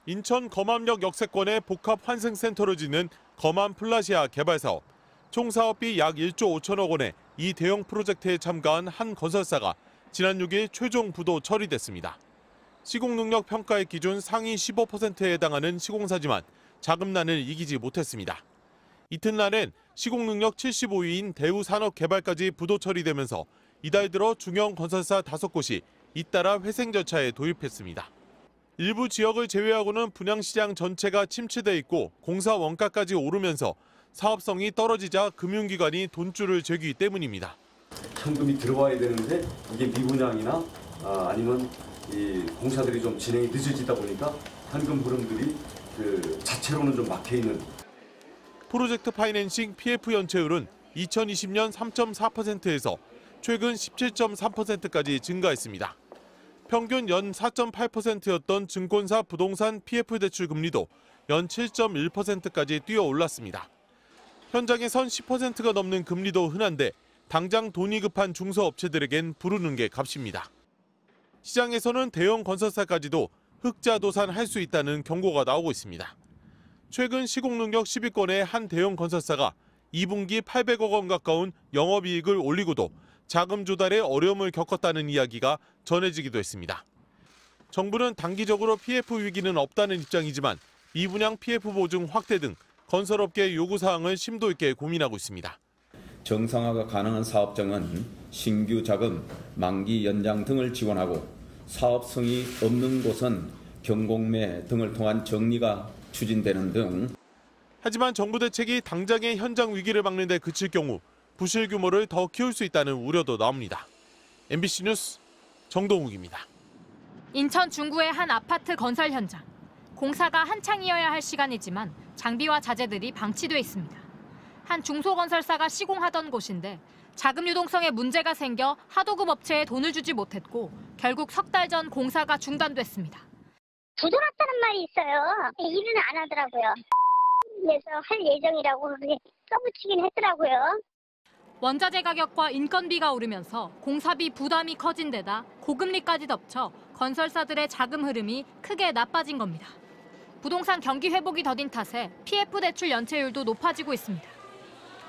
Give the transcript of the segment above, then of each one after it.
인천 검암역 역세권의 복합 환승센터를 짓는 검암 플라시아 개발 사업. 총 사업비 약 1조 5천억 원의 이 대형 프로젝트에 참가한 한 건설사가 지난 6일 최종 부도 처리됐습니다. 시공능력 평가의 기준 상위 15%에 해당하는 시공사지만 자금난을 이기지 못했습니다. 이튿날엔 시공능력 75위인 대우산업개발까지 부도 처리되면서 이달 들어 중형 건설사 5곳이 잇따라 회생 절차에 도입했습니다. 일부 지역을 제외하고는 분양시장 전체가 침체돼 있고 공사 원가까지 오르면서 사업성이 떨어지자 금융기관이 돈줄을 재기 때문입니다. 현금이 들어와야 되는데 이게 미분양이나 아니면 이 공사들이 좀 진행이 늦어지다 보니까 현금 흐름들이 자체로는 좀 막혀 있는. 프로젝트 파이낸싱 PF 연체율은 2020년 3.4%에서 최근 17.3%까지 증가했습니다. 평균 연 4.8%였던 증권사 부동산 PF 대출 금리도 연 7.1%까지 뛰어 올랐습니다. 현장에선 10%가 넘는 금리도 흔한데 당장 돈이 급한 중소업체들에겐 부르는 게 값입니다. 시장에서는 대형 건설사까지도 흑자 도산할 수 있다는 경고가 나오고 있습니다. 최근 시공능력 10위권의 한 대형 건설사가 2분기 800억 원 가까운 영업이익을 올리고도 자금 조달에 어려움을 겪었다는 이야기가 전해지기도 했습니다. 정부는 단기적으로 PF 위기는 없다는 입장이지만 미분양 PF 보증 확대 등 건설업계 요구사항을 심도 있게 고민하고 있습니다. 정상화가 가능한 사업장은 신규 자금, 만기 연장 등을 지원하고 사업성이 없는 곳은 경공매 등을 통한 정리가 추진되는 등. 하지만 정부 대책이 당장의 현장 위기를 막는 데 그칠 경우 부실 규모를 더 키울 수 있다는 우려도 나옵니다. MBC 뉴스 정동욱입니다. 인천 중구의 한 아파트 건설 현장. 공사가 한창이어야 할 시간이지만 장비와 자재들이 방치돼 있습니다. 한 중소건설사가 시공하던 곳인데 자금 유동성에 문제가 생겨 하도급 업체에 돈을 주지 못했고 결국 석 달 전 공사가 중단됐습니다. 부도났다는 말이 있어요. 일은 안 하더라고요. 그래서 할 예정이라고 그렇게 써붙이긴 했더라고요. 원자재 가격과 인건비가 오르면서 공사비 부담이 커진 데다 고금리까지 덮쳐 건설사들의 자금 흐름이 크게 나빠진 겁니다. 부동산 경기 회복이 더딘 탓에 PF 대출 연체율도 높아지고 있습니다.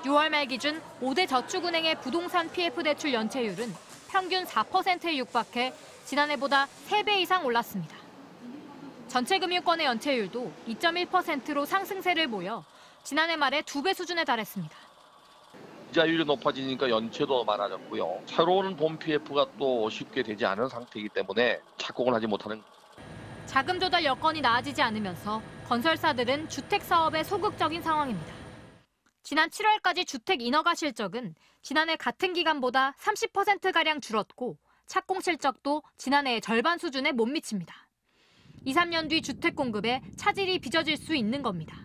6월 말 기준 5대 저축은행의 부동산 PF 대출 연체율은 평균 4%에 육박해 지난해보다 3배 이상 올랐습니다. 전체 금융권의 연체율도 2.1%로 상승세를 보여 지난해 말에 2배 수준에 달했습니다. 이자율이 높아지니까 연체도 많아졌고요. 새로운 본 PF가 또 쉽게 되지 않은 상태이기 때문에 착공을 하지 못하는. 자금 조달 여건이 나아지지 않으면서 건설사들은 주택 사업에 소극적인 상황입니다. 지난 7월까지 주택 인허가 실적은 지난해 같은 기간보다 30%가량 줄었고 착공 실적도 지난해의 절반 수준에 못 미칩니다. 2, 3년 뒤 주택 공급에 차질이 빚어질 수 있는 겁니다.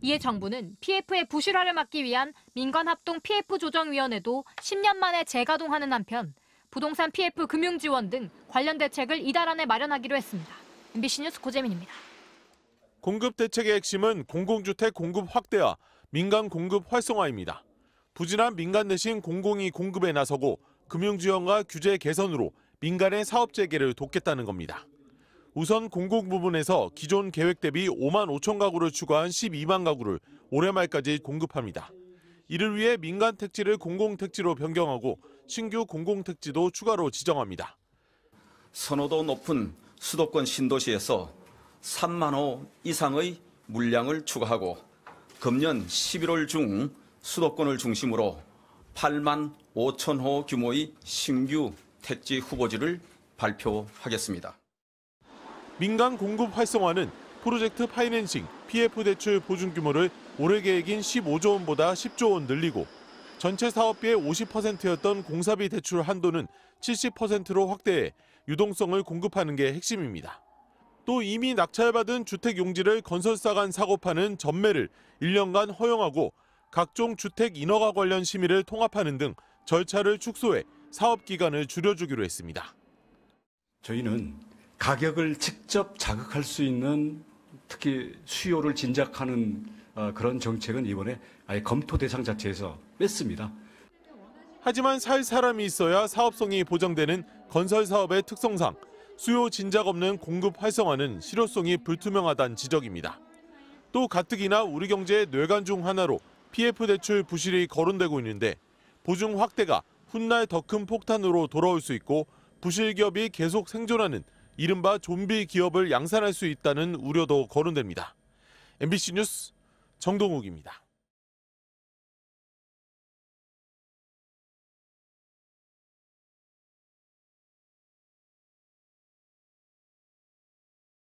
이에 정부는 PF의 부실화를 막기 위한 민관합동 PF조정위원회도 10년 만에 재가동하는 한편 부동산 PF 금융지원 등 관련 대책을 이달 안에 마련하기로 했습니다. MBC 뉴스 고재민입니다. 공급 대책의 핵심은 공공주택 공급 확대와 민간 공급 활성화입니다. 부진한 민간 대신 공공이 공급에 나서고 금융지원과 규제 개선으로 민간의 사업 재개를 돕겠다는 겁니다. 우선 공공 부분에서 기존 계획 대비 5만 5천 가구를 추가한 12만 가구를 올해 말까지 공급합니다. 이를 위해 민간 택지를 공공택지로 변경하고 신규 공공택지도 추가로 지정합니다. 선호도 높은 수도권 신도시에서 3만 호 이상의 물량을 추가하고 금년 11월 중 수도권을 중심으로 8만 5천 호 규모의 신규 택지 후보지를 발표하겠습니다. 민간 공급 활성화는 프로젝트 파이낸싱, PF 대출 보증 규모를 올해 계획인 15조 원보다 10조 원 늘리고 전체 사업비의 50%였던 공사비 대출 한도는 70%로 확대해 유동성을 공급하는 게 핵심입니다. 또 이미 낙찰받은 주택 용지를 건설사 간 사고 파는 전매를 1년간 허용하고 각종 주택 인허가 관련 심의를 통합하는 등 절차를 축소해 사업 기간을 줄여주기로 했습니다. 저희는 가격을 직접 자극할 수 있는 특히 수요를 진작하는 그런 정책은 이번에 아예 검토 대상 자체에서 뺐습니다. 하지만 살 사람이 있어야 사업성이 보장되는 건설 사업의 특성상 수요 진작 없는 공급 활성화는 실효성이 불투명하다는 지적입니다. 또 가뜩이나 우리 경제의 뇌관 중 하나로 PF 대출 부실이 거론되고 있는데 보증 확대가 훗날 더 큰 폭탄으로 돌아올 수 있고 부실 기업이 계속 생존하는 이른바 좀비 기업을 양산할 수 있다는 우려도 거론됩니다. MBC 뉴스 정동욱입니다.